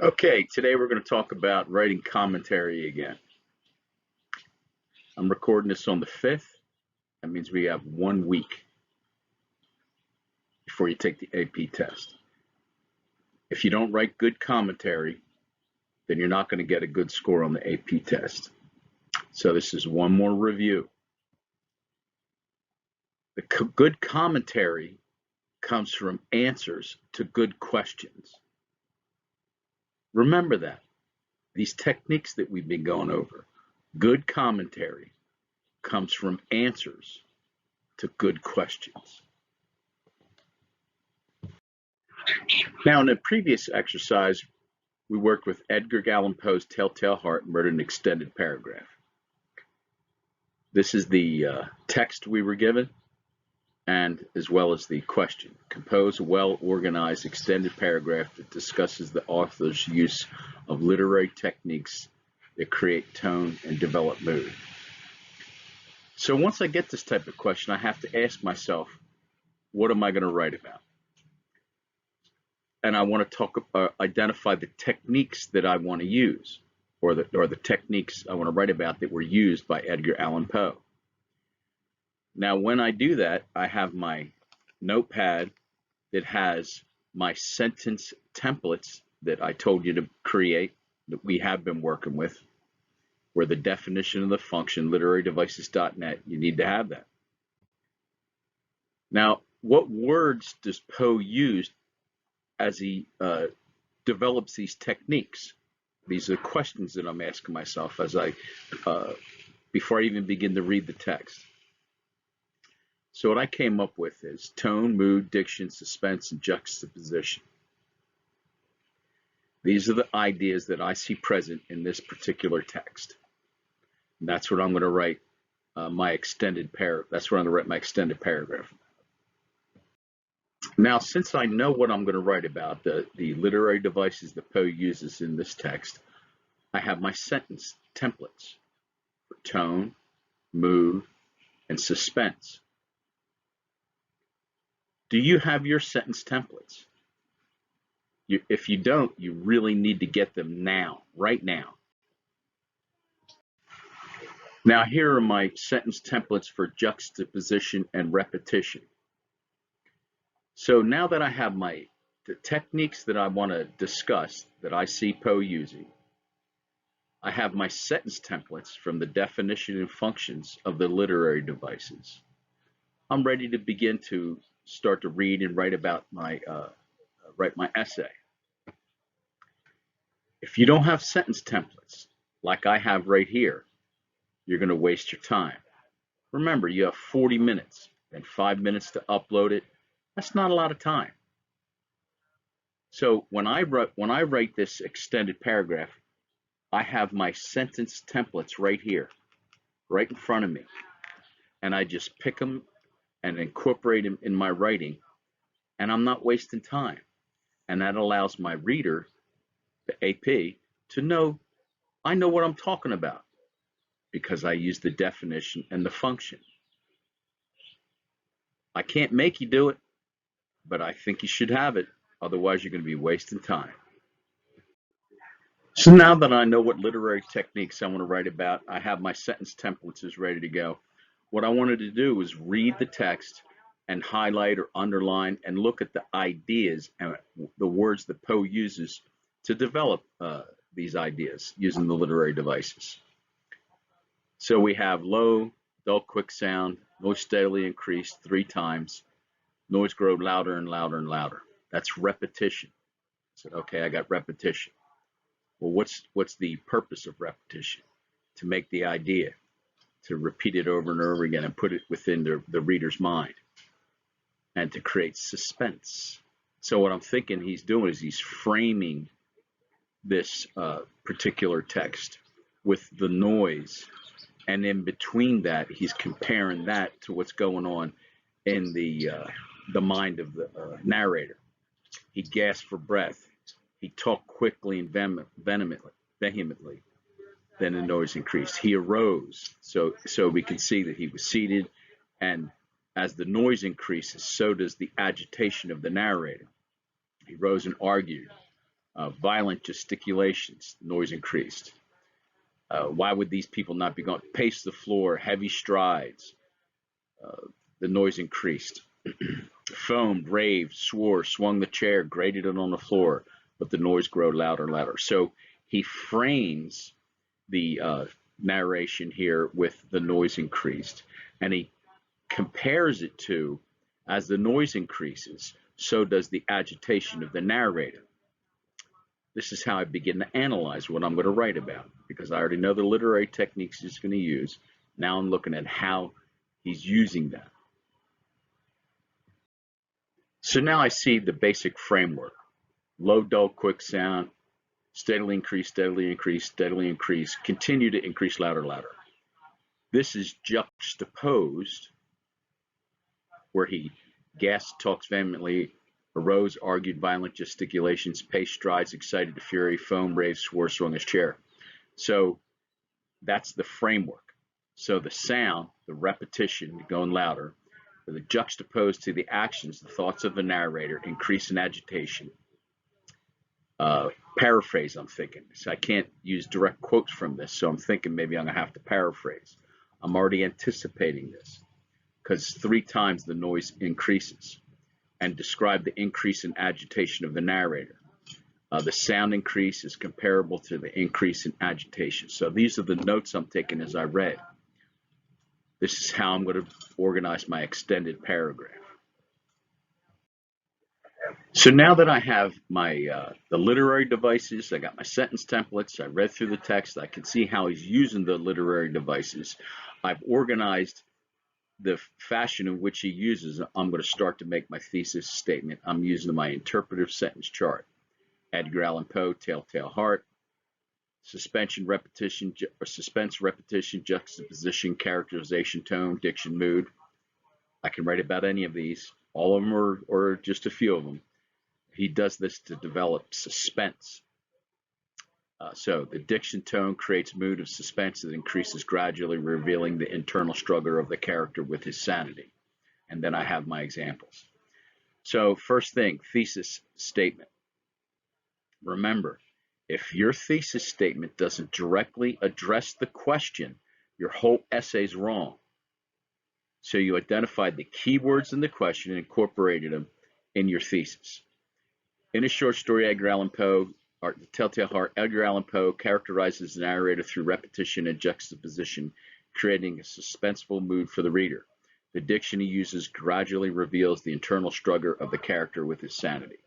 Okay, today we're going to talk about writing commentary again. I'm recording this on the 5th. That means we have 1 week before you take the AP test. If you don't write good commentary, then you're not going to get a good score on the AP test. So this is one more review. The good commentary comes from answers to good questions. Remember that. These techniques that we've been going over, good commentary comes from answers to good questions. Now, in the previous exercise, we worked with Edgar Allan Poe's Telltale Heart and wrote an extended paragraph. This is the text we were given, and as well as the question. Compose a well-organized extended paragraph that discusses the author's use of literary techniques that create tone and develop mood. So once I get this type of question, I have to ask myself, what am I going to write about? And I want to identify the techniques that I want to use, or the techniques I want to write about that were used by Edgar Allan Poe. Now, when I do that, I have my notepad that has my sentence templates that I told you to create, that we have been working with, where the definition of the function, literarydevices.net, you need to have that. Now, what words does Poe use as he develops these techniques? These are questions that I'm asking myself as before I even begin to read the text. So what I came up with is tone, mood, diction, suspense, and juxtaposition. These are the ideas that I see present in this particular text. And that's what I'm going to write my extended paragraph. That's what I'm going to write my extended paragraph. Now, since I know what I'm going to write about, the literary devices that Poe uses in this text, I have my sentence templates for tone, mood, and suspense. Do you have your sentence templates? If you don't, you really need to get them now, right now. Now, here are my sentence templates for juxtaposition and repetition. So now that I have the techniques that I want to discuss that I see Poe using, I have my sentence templates from the definition and functions of the literary devices. I'm ready to begin to start to read and write about my essay. If you don't have sentence templates like I have right here, you're going to waste your time. Remember, you have 40 minutes and 5 minutes to upload it. That's not a lot of time. So when I write this extended paragraph, I have my sentence templates right here, right in front of me, and I just pick them and incorporate them in my writing, and I'm not wasting time. And that allows my reader, the AP, to know I know what I'm talking about because I use the definition and the function. I can't make you do it, but I think you should have it. Otherwise, you're going to be wasting time. So now that I know what literary techniques I want to write about, I have my sentence templates ready to go. What I wanted to do was read the text and highlight or underline and look at the ideas and the words that Poe uses to develop these ideas using the literary devices. So we have low, dull, quick sound, noise steadily increased 3 times, noise grow louder and louder and louder. That's repetition. I said, okay, I got repetition. Well, what's the purpose of repetition? To make the idea, to repeat it over and over again and put it within the reader's mind, and to create suspense. So what I'm thinking he's doing is he's framing this particular text with the noise, and in between that, he's comparing that to what's going on in the mind of the narrator. He gasped for breath. He talked quickly and vehemently. Then the noise increased. He arose, so we can see that he was seated, and as the noise increases, so does the agitation of the narrator. He rose and argued. Violent gesticulations, noise increased. Why would these people not be going? Pace the floor, heavy strides, the noise increased. Foamed, raved, swore, swung the chair, grated it on the floor, but the noise grew louder and louder. So he frames the narration here with the noise increased, and he compares it to, as the noise increases, so does the agitation of the narrator. This is how I begin to analyze what I'm going to write about, because I already know the literary techniques he's going to use. Now I'm looking at how he's using them. So now I see the basic framework: low, dull, quick sound, steadily increase, steadily increase, steadily increase, continue to increase, louder, louder. This is juxtaposed, where he gasped, talks vehemently, arose, argued, violent gesticulations, paced, strides, excited to fury, foamed, raved, swore, swung his chair. So that's the framework. So the sound, the repetition, going louder, the juxtaposed to the actions, the thoughts of the narrator, increase in agitation. Paraphrase, I'm thinking. So I can't use direct quotes from this, so I'm thinking maybe I'm going to have to paraphrase. I'm already anticipating this, because 3 times the noise increases, and describe the increase in agitation of the narrator. The sound increase is comparable to the increase in agitation. So these are the notes I'm taking as I read. This is how I'm going to organize my extended paragraph. So now that I have my the literary devices, I got my sentence templates, I read through the text, I can see how he's using the literary devices. I've organized the fashion in which he uses. I'm going to start to make my thesis statement. I'm using my interpretive sentence chart. Edgar Allan Poe, Telltale Heart. Suspension, repetition, suspense, repetition, juxtaposition, characterization, tone, diction, mood. I can write about any of these. All of them or just a few of them. He does this to develop suspense. So the diction tone creates mood of suspense that increases gradually, revealing the internal struggle of the character with his sanity. And then I have my examples. So first thing, thesis statement. Remember, if your thesis statement doesn't directly address the question, your whole essay is wrong. So you identified the keywords in the question and incorporated them in your thesis. In a short story, Edgar Allan Poe, or The Telltale Heart, Edgar Allan Poe characterizes the narrator through repetition and juxtaposition, creating a suspenseful mood for the reader. The diction he uses gradually reveals the internal struggle of the character with his sanity.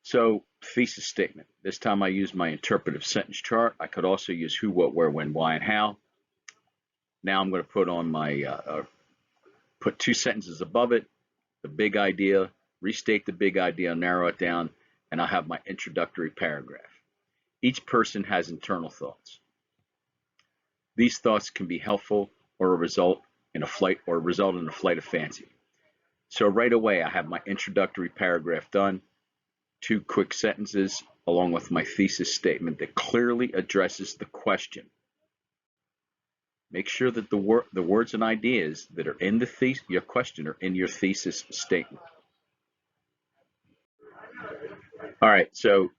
So, thesis statement. This time I use my interpretive sentence chart. I could also use who, what, where, when, why, and how. Now I'm going to put on my, put 2 sentences above it, the big idea, restate the big idea, narrow it down, and I'll have my introductory paragraph. Each person has internal thoughts. These thoughts can be helpful or result in a flight of fancy. So right away I have my introductory paragraph done. 2 quick sentences along with my thesis statement that clearly addresses the question. Make sure that the words and ideas that are in your question are in your thesis statement. All right, so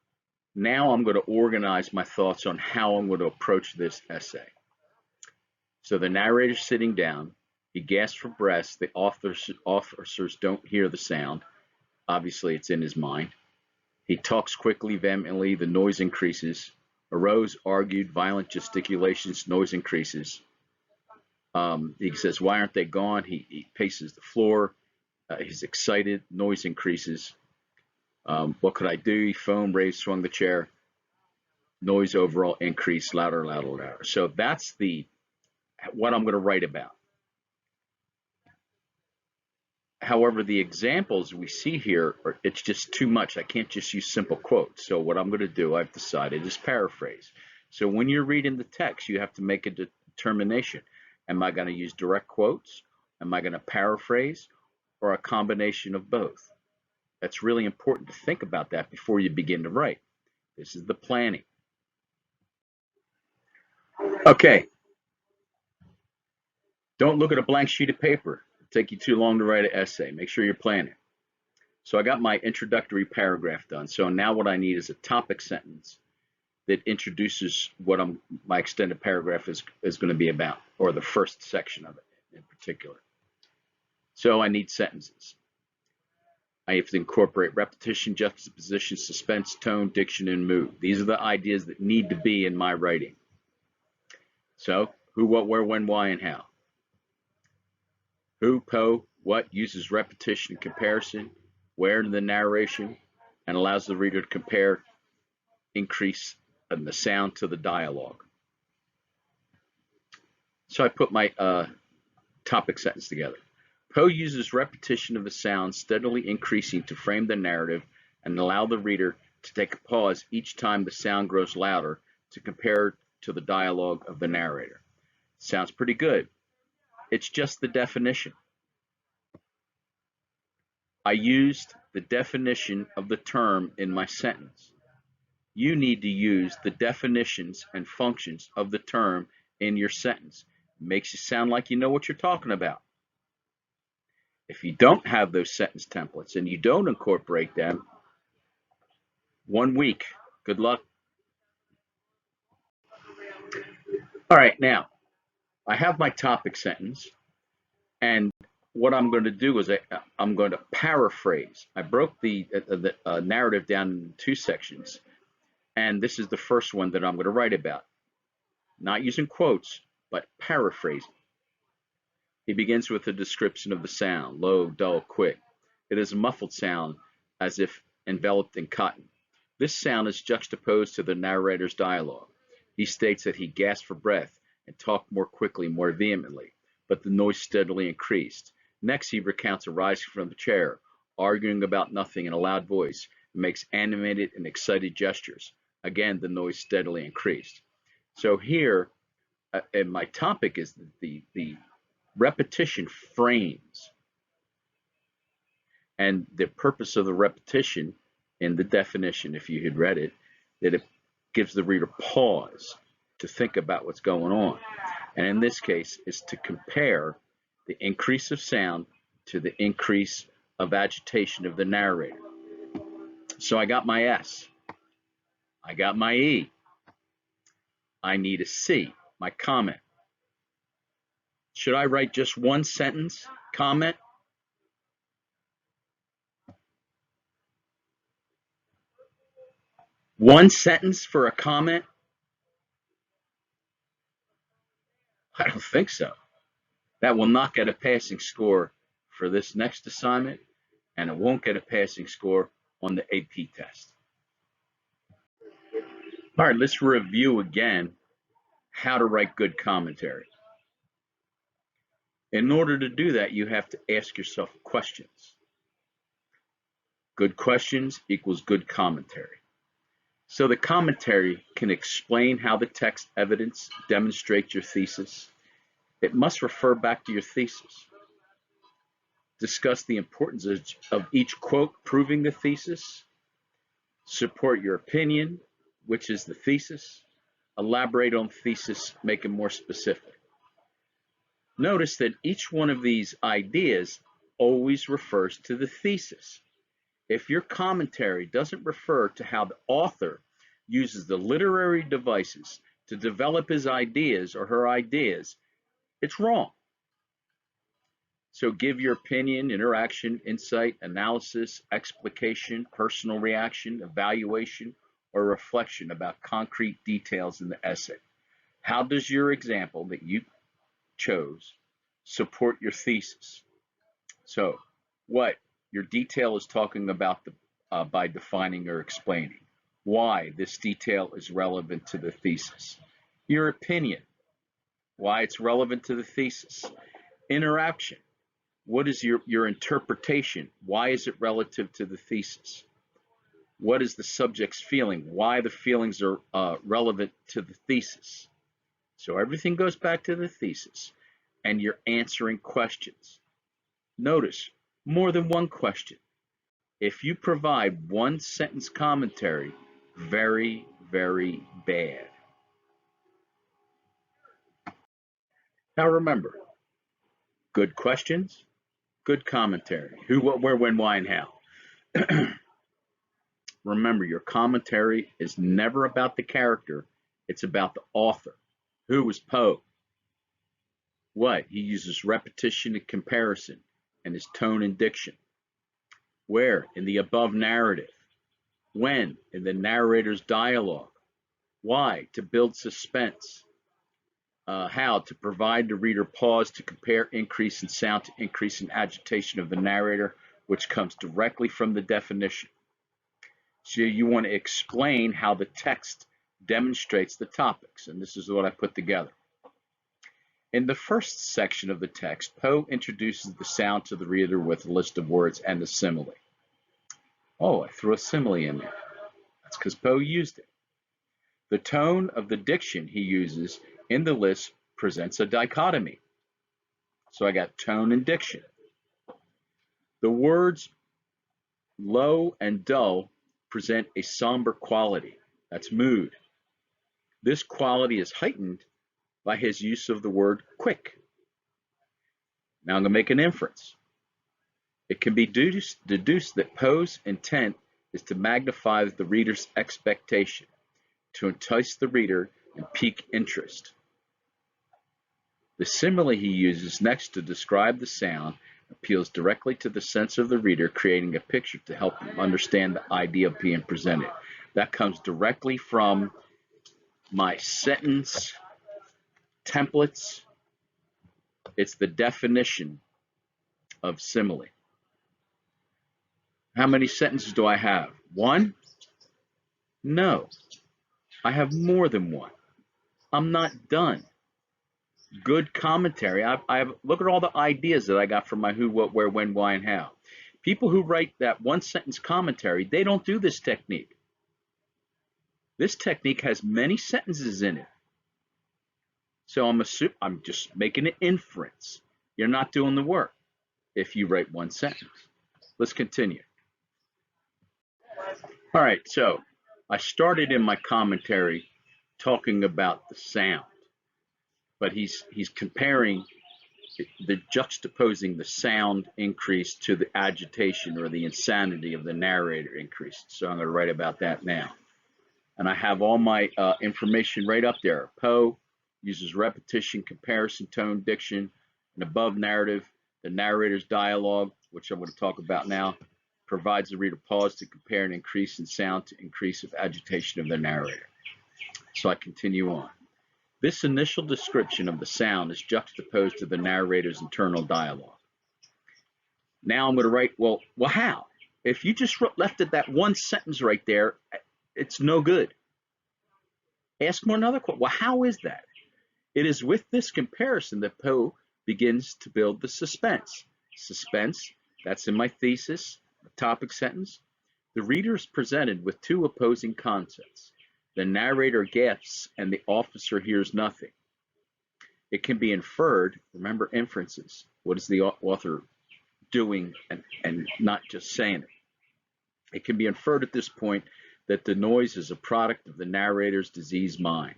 now I'm going to organize my thoughts on how I'm going to approach this essay. So the narrator's sitting down. He gasps for breath. The officers don't hear the sound. Obviously, it's in his mind. He talks quickly, vehemently. The noise increases. Arose, argued, violent gesticulations, noise increases. He says, why aren't they gone? He paces the floor. He's excited. Noise increases. What could I do? He foamed, raved, swung the chair. Noise overall increased, louder, louder, louder. So that's what I'm going to write about. However, the examples we see here, it's just too much. I can't just use simple quotes. So what I'm going to do, I've decided, is paraphrase. So when you're reading the text, you have to make a determination. Am I going to use direct quotes? Am I going to paraphrase? Or a combination of both? That's really important to think about that before you begin to write. This is the planning. Okay. Don't look at a blank sheet of paper. It'll take you too long to write an essay. Make sure you're planning. So I got my introductory paragraph done. So now what I need is a topic sentence that introduces what my extended paragraph is going to be about, or the first section of it in particular. So I need sentences. I have to incorporate repetition, juxtaposition, suspense, tone, diction, and mood. These are the ideas that need to be in my writing. So who, what, where, when, why, and how. Who, what uses repetition and comparison, where in the narration, and allows the reader to compare, increase in the sound to the dialogue. So I put my topic sentence together. Poe uses repetition of the sound, steadily increasing to frame the narrative and allow the reader to take a pause each time the sound grows louder to compare to the dialogue of the narrator. Sounds pretty good. It's just the definition. I used the definition of the term in my sentence. You need to use the definitions and functions of the term in your sentence. It makes you sound like you know what you're talking about. If you don't have those sentence templates and you don't incorporate them, 1 week, good luck. All right, now I have my topic sentence, and what I'm going to do is I'm going to paraphrase. I broke the narrative down into 2 sections, and this is the first one that I'm going to write about. Not using quotes, but paraphrasing. He begins with a description of the sound, low, dull, quick. It is a muffled sound, as if enveloped in cotton. This sound is juxtaposed to the narrator's dialogue. He states that he gasped for breath and talked more quickly, more vehemently, but the noise steadily increased. Next, he recounts arising from the chair, arguing about nothing in a loud voice, and makes animated and excited gestures. Again, the noise steadily increased. So here, and my topic is the repetition frames. And the purpose of the repetition in the definition, if you had read it, that it gives the reader pause to think about what's going on. And in this case, is to compare the increase of sound to the increase of agitation of the narrator. So I got my S. I got my E. I need a C, my comment. Should I write just 1 sentence comment? One sentence for a comment? I don't think so. That will not get a passing score for this next assignment, and it won't get a passing score on the AP test. All right, let's review again how to write good commentary. In order to do that, you have to ask yourself questions. Good questions equals good commentary. So the commentary can explain how the text evidence demonstrates your thesis. It must refer back to your thesis. Discuss the importance of each quote proving the thesis. Support your opinion, which is the thesis. Elaborate on thesis, make it more specific. Notice that each one of these ideas always refers to the thesis. If your commentary doesn't refer to how the author uses the literary devices to develop his ideas or her ideas, it's wrong. So give your opinion, interaction, insight, analysis, explication, personal reaction, evaluation, or reflection about concrete details in the essay. How does your example that you chose support your thesis? So what your detail is talking about by defining or explaining. Why this detail is relevant to the thesis. Your opinion, why it's relevant to the thesis. Interaction, what is your interpretation? Why is it relative to the thesis? What is the subject's feeling? Why the feelings are relevant to the thesis? So everything goes back to the thesis, and you're answering questions. Notice, more than one question. If you provide 1 sentence commentary, very, very bad. Now remember, good questions, good commentary. Who, what, where, when, why, and how. Remember, your commentary is never about the character, it's about the author. Who was Poe? What? He uses repetition and comparison and his tone and diction. Where? In the above narrative. When? In the narrator's dialogue. Why? To build suspense. How? To provide the reader pause to compare increase in sound to increase in agitation of the narrator, which comes directly from the definition. So you want to explain how the text demonstrates the topics, and this is what I put together. In the first section of the text, Poe introduces the sound to the reader with a list of words and a simile. Oh, I threw a simile in there. That's because Poe used it. The tone of the diction he uses in the list presents a dichotomy. So I got tone and diction. The words low and dull present a somber quality. That's mood. This quality is heightened by his use of the word quick. Now I'm going to make an inference. It can be deduced that Poe's intent is to magnify the reader's expectation, to entice the reader and pique interest. The simile he uses next to describe the sound appeals directly to the sense of the reader, creating a picture to help them understand the idea being presented. That comes directly from my sentence templates. It's the definition of simile. How many sentences do I have? One? No. I have more than one. I'm not done. Good commentary. Look at all the ideas that I got from my who, what, where, when, why, and how. People who write that one sentence commentary, they don't do this technique. This technique has many sentences in it. So I'm just making an inference. You're not doing the work if you write one sentence. Let's continue. All right, so I started in my commentary talking about the sound, but he's comparing the juxtaposing the sound increase to the agitation or the insanity of the narrator increase. So I'm going to write about that now. And I have all my information right up there. Poe uses repetition, comparison, tone, diction, and above narrative. The narrator's dialogue, which I'm going to talk about now, provides the reader pause to compare an increase in sound to increase of agitation of the narrator. So I continue on. This initial description of the sound is juxtaposed to the narrator's internal dialogue. Now I'm going to write, well, how? If you just left it that one sentence right there, it's no good. Ask more another question. Well, how is that? It is with this comparison that Poe begins to build the suspense. Suspense, that's in my thesis, topic sentence. The reader is presented with two opposing concepts. The narrator gasps and the officer hears nothing. It can be inferred, remember inferences. What is the author doing and not just saying it? It can be inferred at this point that the noise is a product of the narrator's diseased mind.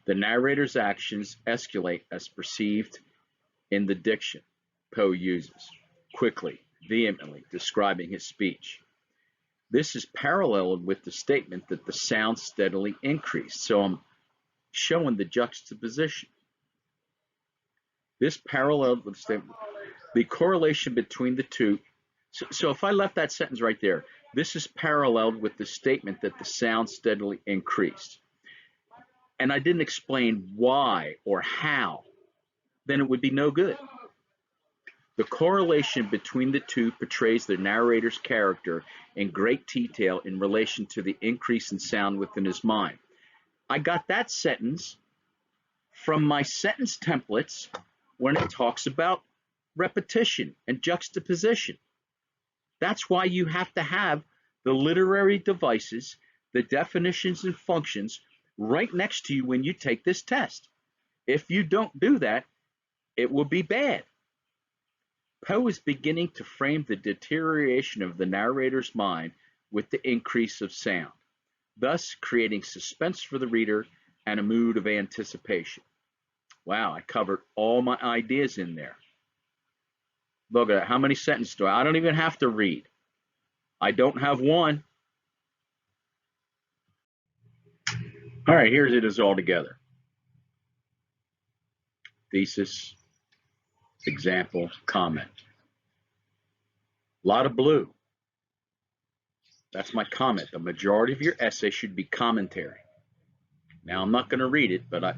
The narrator's actions escalate as perceived in the diction Poe uses, quickly, vehemently describing his speech. This is paralleled with the statement that the sound steadily increased. So I'm showing the juxtaposition. This paralleled with the statement, the correlation between the two. So if I left that sentence right there, this is paralleled with the statement that the sound steadily increased. And I didn't explain why or how, then it would be no good. The correlation between the two portrays the narrator's character in great detail in relation to the increase in sound within his mind. I got that sentence from my sentence templates when it talks about repetition and juxtaposition. That's why you have to have the literary devices, the definitions and functions right next to you when you take this test. If you don't do that, it will be bad. Poe is beginning to frame the deterioration of the narrator's mind with the increase of sound, thus creating suspense for the reader and a mood of anticipation. Wow, I covered all my ideas in there. Look at that. How many sentences do I don't even have to read. I don't have one. All right, here's it as all together. Thesis, example, comment. A lot of blue. That's my comment. The majority of your essay should be commentary. Now, I'm not going to read it, but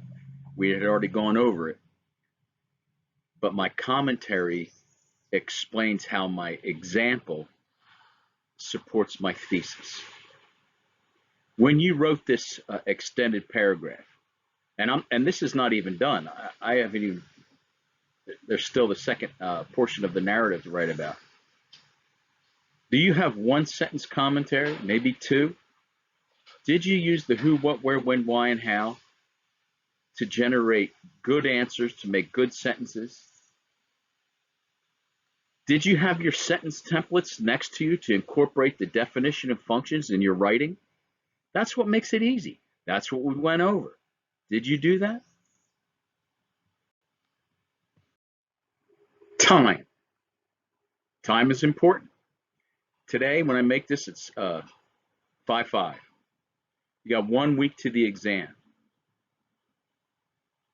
we had already gone over it. But my commentary explains how my example supports my thesis. When you wrote this extended paragraph, and this is not even done. I haven't even. There's still the second portion of the narrative to write about. Do you have one sentence commentary, maybe two? Did you use the who, what, where, when, why, and how to generate good answers, to make good sentences? Did you have your sentence templates next to you to incorporate the definition of functions in your writing? That's what makes it easy. That's what we went over. Did you do that? Time. Time is important. Today, when I make this, it's 5-5. You got 1 week to the exam.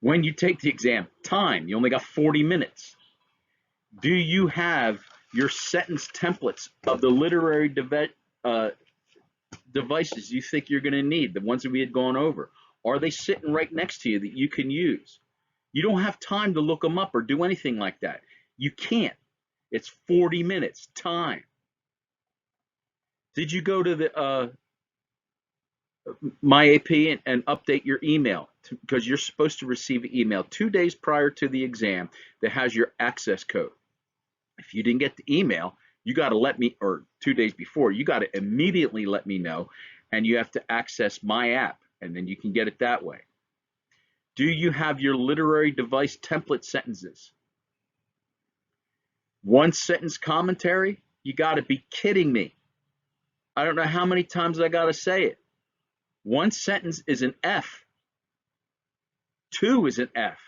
When you take the exam, time, you only got 40 minutes. Do you have your sentence templates of the literary devices you think you're going to need, the ones that we had gone over? Are they sitting right next to you that you can use? You don't have time to look them up or do anything like that. You can't. It's 40 minutes, time. Did you go to the My AP and update your email? Because you're supposed to receive an email 2 days prior to the exam that has your access code. If you didn't get the email, you got to let me, or 2 days before, you got to immediately let me know, and you have to access my app, and then you can get it that way. Do you have your literary device template sentences? One sentence commentary? You got to be kidding me. I don't know how many times I got to say it. One sentence is an F. Two is an F.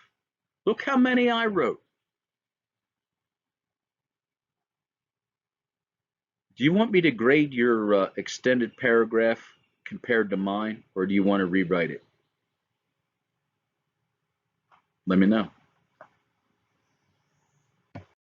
Look how many I wrote. Do you want me to grade your extended paragraph compared to mine, or do you want to rewrite it? Let me know.